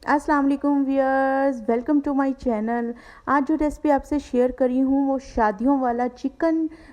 अस्सलाम वालेकुम viewers, welcome to my channel. आज जो रेसिपी आपसे शेयर करी हूँ वो शादियों वाला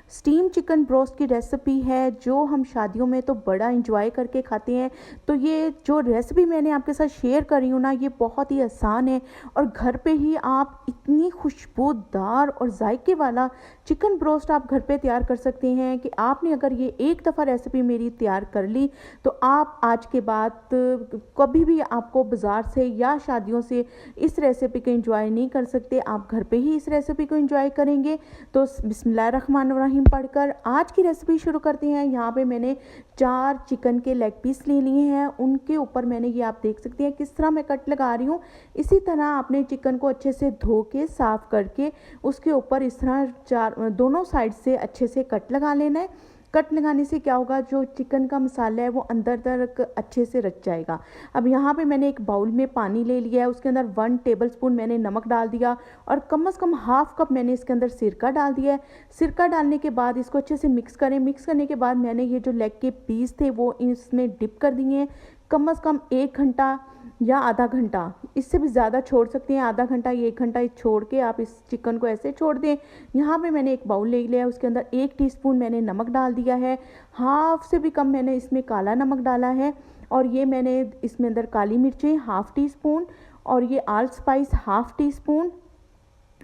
स्टीम चिकन ब्रोस्ट की रेसिपी है, जो हम शादियों में तो बड़ा इंजॉय करके खाते हैं। तो ये जो रेसिपी मैंने आपके साथ शेयर करी हूँ ना, ये बहुत ही आसान है और घर पे ही आप इतनी खुशबूदार और जायके वाला चिकन ब्रोस्ट आप घर पे तैयार कर सकते हैं कि आपने अगर ये एक दफ़ा रेसिपी मेरी तैयार कर ली तो आप आज के बाद कभी भी आपको बाज़ार से या शादियों से इस रेसिपी को एंजॉय नहीं कर सकते। आप घर पे ही इस रेसिपी को एंजॉय करेंगे। तो बिस्मिल्लाहिर्रहमानिर्रहीम पढ़कर आज की रेसिपी शुरू करते हैं। यहाँ पे मैंने 4 चिकन के लेग पीस ले लिए हैं। उनके ऊपर मैंने ये आप देख सकते हैं किस तरह मैं कट लगा रही हूँ। इसी तरह आपने चिकन को अच्छे से धो के साफ़ करके उसके ऊपर इस तरह दोनों साइड से अच्छे से कट लगा लेना है। कट लगाने से क्या होगा, जो चिकन का मसाला है वो अंदर तक अच्छे से रच जाएगा। अब यहाँ पे मैंने एक बाउल में पानी ले लिया है, उसके अंदर 1 टेबलस्पून मैंने नमक डाल दिया और कम से कम हाफ कप मैंने इसके अंदर सिरका डाल दिया है। सिरका डालने के बाद इसको अच्छे से मिक्स करें। मिक्स करने के बाद मैंने ये जो लेग के पीस थे वो इसमें डिप कर दिए हैं। कम से कम 1 घंटा या आधा घंटा, इससे भी ज़्यादा छोड़ सकते हैं। आधा घंटा या 1 घंटा छोड़ के आप इस चिकन को ऐसे छोड़ दें। यहाँ पे मैंने एक बाउल ले लिया है, उसके अंदर 1 टीस्पून मैंने नमक डाल दिया है। हाफ से भी कम मैंने इसमें काला नमक डाला है और ये मैंने इसमें अंदर काली मिर्चें हाफ टी स्पून और ये आल स्पाइस हाफ टी स्पून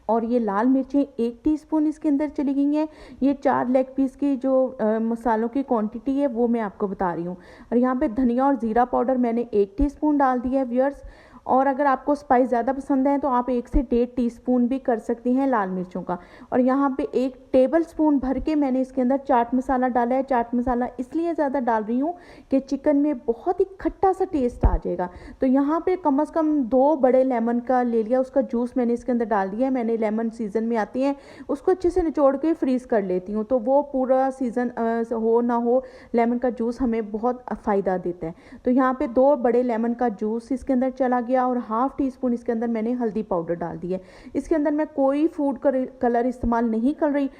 और ये लाल मिर्चें 1 टीस्पून इसके अंदर चली गई हैं। ये 4 लेग पीस की जो मसालों की क्वांटिटी है वो मैं आपको बता रही हूँ। और यहाँ पे धनिया और ज़ीरा पाउडर मैंने 1 टीस्पून डाल दिया है व्यूअर्स। और अगर आपको स्पाइस ज़्यादा पसंद है तो आप 1 से 1.5 टीस्पून भी कर सकती हैं लाल मिर्चों का। और यहाँ पे 1 टेबल स्पून भर के मैंने इसके अंदर चाट मसाला डाला है। चाट मसाला इसलिए ज़्यादा डाल रही हूँ कि चिकन में बहुत ही खट्टा सा टेस्ट आ जाएगा। तो यहाँ पे कम से कम 2 बड़े लेमन का ले लिया, उसका जूस मैंने इसके अंदर डाल दिया है। मैंने लेमन सीज़न में आती हैं उसको अच्छे से निचोड़ के फ्रीज़ कर लेती हूँ, तो वो पूरा सीज़न हो ना हो लेमन का जूस हमें बहुत फ़ायदा देता है। तो यहाँ पे 2 बड़े लेमन का जूस इसके अंदर चला गया और हाफ टी स्पून इसके अंदर मैंने हल्दी पाउडर डाल दी है। इसके अंदर मैं कोई फूड कलर इस्तेमाल नहीं कर रही।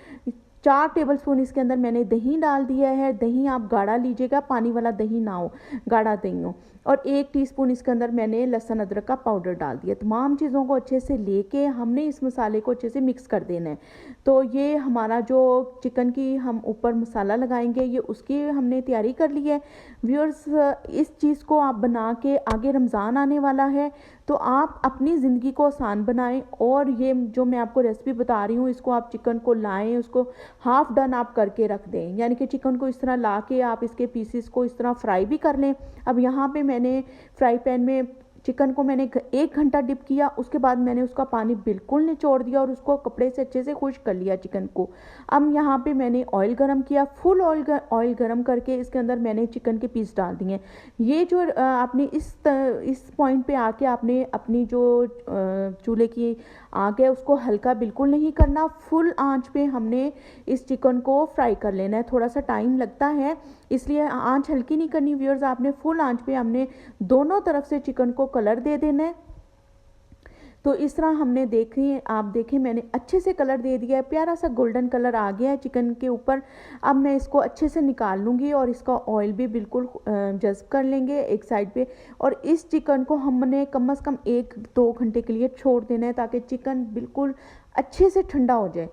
4 टेबलस्पून इसके अंदर मैंने दही डाल दिया है। दही आप गाढ़ा लीजिएगा, पानी वाला दही ना हो, गाढ़ा दही हो। और 1 टीस्पून इसके अंदर मैंने लहसुन अदरक का पाउडर डाल दिया। तमाम चीज़ों को अच्छे से लेके हमने इस मसाले को अच्छे से मिक्स कर देना है। तो ये हमारा जो चिकन की हम ऊपर मसाला लगाएंगे ये उसकी हमने तैयारी कर ली है। व्यूअर्स, इस चीज़ को आप बना के, आगे रमज़ान आने वाला है तो आप अपनी ज़िंदगी को आसान बनाएं। और ये जो मैं आपको रेसिपी बता रही हूँ इसको आप चिकन को लाएं, उसको हाफ डन आप करके रख दें, यानी कि चिकन को इस तरह ला के आप इसके पीसेस को इस तरह फ्राई भी कर लें। अब यहाँ पे मैंने फ्राई पैन में चिकन को मैंने 1 घंटा डिप किया, उसके बाद मैंने उसका पानी बिल्कुल निचोड़ दिया और उसको कपड़े से अच्छे से खुश्क कर लिया चिकन को। अब यहाँ पे मैंने ऑयल गरम किया, फुल ऑयल गरम करके इसके अंदर मैंने चिकन के पीस डाल दिए। ये जो आपने इस पॉइंट पे आके आपने अपनी जो चूल्हे की आग है उसको हल्का बिल्कुल नहीं करना, फुल आंच पे हमने इस चिकन को फ्राई कर लेना है। थोड़ा सा टाइम लगता है इसलिए आंच हल्की नहीं करनी व्यूअर्स, आपने फुल आंच पे हमने दोनों तरफ से चिकन को कलर दे देना है। तो इस तरह हमने आप देखें मैंने अच्छे से कलर दे दिया है, प्यारा सा गोल्डन कलर आ गया है चिकन के ऊपर। अब मैं इसको अच्छे से निकाल लूँगी और इसका ऑयल भी बिल्कुल जज़्ब कर लेंगे एक साइड पे। और इस चिकन को हमने कम से कम 1-2 घंटे के लिए छोड़ देना है ताकि चिकन बिल्कुल अच्छे से ठंडा हो जाए।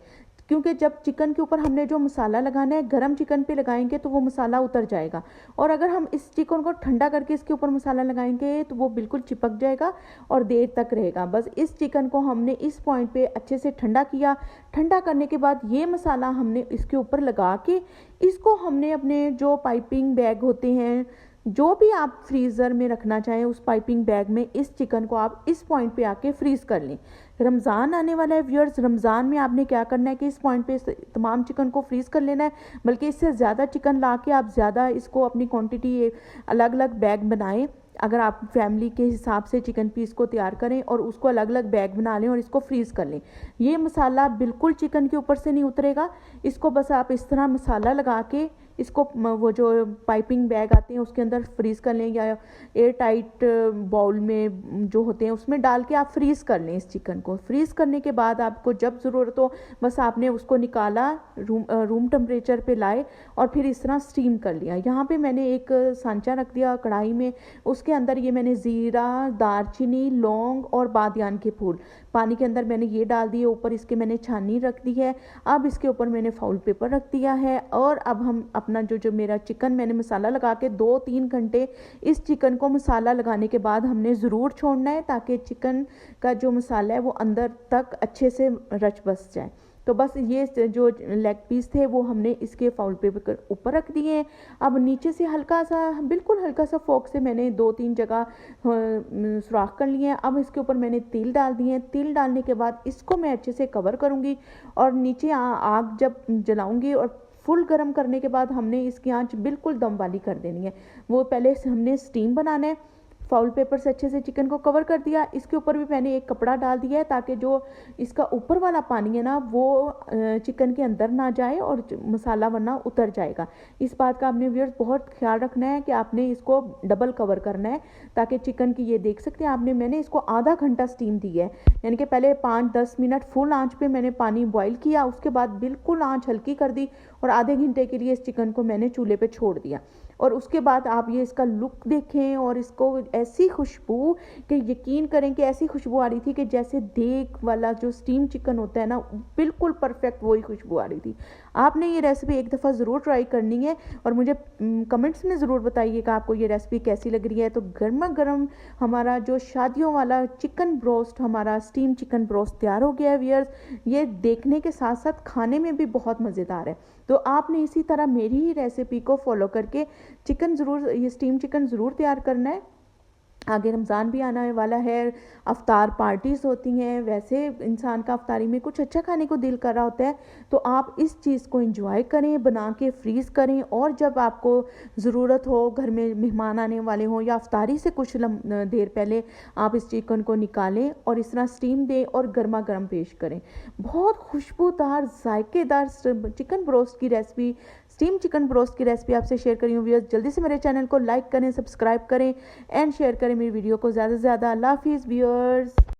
क्योंकि जब चिकन के ऊपर हमने जो मसाला लगाना है गरम चिकन पे लगाएंगे तो वो मसाला उतर जाएगा, और अगर हम इस चिकन को ठंडा करके इसके ऊपर मसाला लगाएंगे तो वो बिल्कुल चिपक जाएगा और देर तक रहेगा। बस इस चिकन को हमने इस पॉइंट पे अच्छे से ठंडा किया। ठंडा करने के बाद ये मसाला हमने इसके ऊपर लगा के इसको हमने अपने जो पाइपिंग बैग होते हैं, जो भी आप फ्रीज़र में रखना चाहें, उस पाइपिंग बैग में इस चिकन को आप इस पॉइंट पे आके फ्रीज़ कर लें। रमज़ान आने वाला है व्यूअर्स, रमज़ान में आपने क्या करना है कि इस पॉइंट पे तमाम चिकन को फ्रीज़ कर लेना है। बल्कि इससे ज़्यादा चिकन ला के आप ज़्यादा इसको अपनी क्वांटिटी अलग अलग बैग बनाएं। अगर आप फैमिली के हिसाब से चिकन पीस को तैयार करें और उसको अलग अलग बैग बना लें और इसको फ्रीज़ कर लें। ये मसाला बिल्कुल चिकन के ऊपर से नहीं उतरेगा, इसको बस आप इस तरह मसाला लगा के इसको वो जो पाइपिंग बैग आते हैं उसके अंदर फ्रीज़ कर लें, या एयर टाइट बाउल में जो होते हैं उसमें डाल के आप फ्रीज़ कर लें। इस चिकन को फ्रीज़ करने के बाद आपको जब ज़रूरत हो बस आपने उसको निकाला, रूम टेम्परेचर पे लाए और फिर इस तरह स्टीम कर लिया। यहाँ पे मैंने एक सांचा रख दिया कढ़ाई में, उसके अंदर ये मैंने ज़ीरा, दालचीनी, लौंग और बादियान के फूल पानी के अंदर मैंने ये डाल दिए। ऊपर इसके मैंने छाननी रख दी है। अब इसके ऊपर मैंने फाउल पेपर रख दिया है और अब हम अपना जो मेरा चिकन मैंने मसाला लगा के 2-3 घंटे इस चिकन को मसाला लगाने के बाद हमने ज़रूर छोड़ना है, ताकि चिकन का जो मसाला है वो अंदर तक अच्छे से रच बस जाए। तो बस ये जो लेग पीस थे वो हमने इसके फाउल पेपर के ऊपर रख दिए हैं। अब नीचे से हल्का सा, बिल्कुल हल्का सा फोक से मैंने 2-3 जगह सुराख कर लिए हैं। अब इसके ऊपर मैंने तिल डाल दिए हैं। तिल डालने के बाद इसको मैं अच्छे से कवर करूँगी और नीचे आग जब जलाऊँगी और फुल गर्म करने के बाद हमने इसकी आंच बिल्कुल दम वाली कर देनी है। वो पहले से हमने स्टीम बनाना है। फाउल पेपर से अच्छे से चिकन को कवर कर दिया। इसके ऊपर भी मैंने एक कपड़ा डाल दिया है ताकि जो इसका ऊपर वाला पानी है ना वो चिकन के अंदर ना जाए और मसाला वरना उतर जाएगा। इस बात का आपने व्यूअर्स बहुत ख्याल रखना है कि आपने इसको डबल कवर करना है ताकि चिकन की, ये देख सकते हैं आपने, मैंने इसको आधा घंटा स्टीम दी है। यानी कि पहले 5-10 मिनट फुल आंच पे मैंने पानी बॉईल किया, उसके बाद बिल्कुल आंच हल्की कर दी और आधे घंटे के लिए इस चिकन को मैंने चूल्हे पे छोड़ दिया। और उसके बाद आप ये इसका लुक देखें और इसको ऐसी खुशबू कि यकीन करें कि ऐसी खुशबू आ रही थी कि जैसे देग वाला जो स्टीम चिकन होता है ना, बिल्कुल परफेक्ट वही खुशबू आ रही थी। आपने ये रेसिपी एक दफ़ा ज़रूर ट्राई करनी है और मुझे कमेंट्स में ज़रूर बताइएगा आपको ये रेसिपी कैसी लग रही है। तो गर्मा गर्म हमारा जो शादियों वाला चिकन ब्रोस्ट, हमारा स्टीम चिकन ब्रोस्ट तैयार हो गया है व्यूअर्स। ये देखने के साथ साथ खाने में भी बहुत मज़ेदार है। तो आपने इसी तरह मेरी ही रेसिपी को फॉलो करके चिकन ज़रूर, ये स्टीम चिकन ज़रूर तैयार करना है। आगे रमज़ान भी आने वाला है, अफ्तार पार्टीज़ होती हैं, वैसे इंसान का अफ्तारी में कुछ अच्छा खाने को दिल कर रहा होता है। तो आप इस चीज़ को एंजॉय करें, बना के फ्रीज़ करें और जब आपको ज़रूरत हो, घर में मेहमान आने वाले हों या अफ्तारी से कुछ देर पहले आप इस चिकन को निकालें और इस तरह स्टीम दें और गर्मा गर्म पेश करें। बहुत खुशबूदार जायकेदार चिकन ब्रोस्ट की रेसिपी, स्टीम चिकन ब्रोस्ट की रेसिपी आपसे शेयर करी हूँ व्यूअर्स। जल्दी से मेरे चैनल को लाइक करें, सब्सक्राइब करें एंड शेयर करें मेरी वीडियो को ज़्यादा से ज़्यादा। अल्लाह हाफिज़ व्यूअर्स।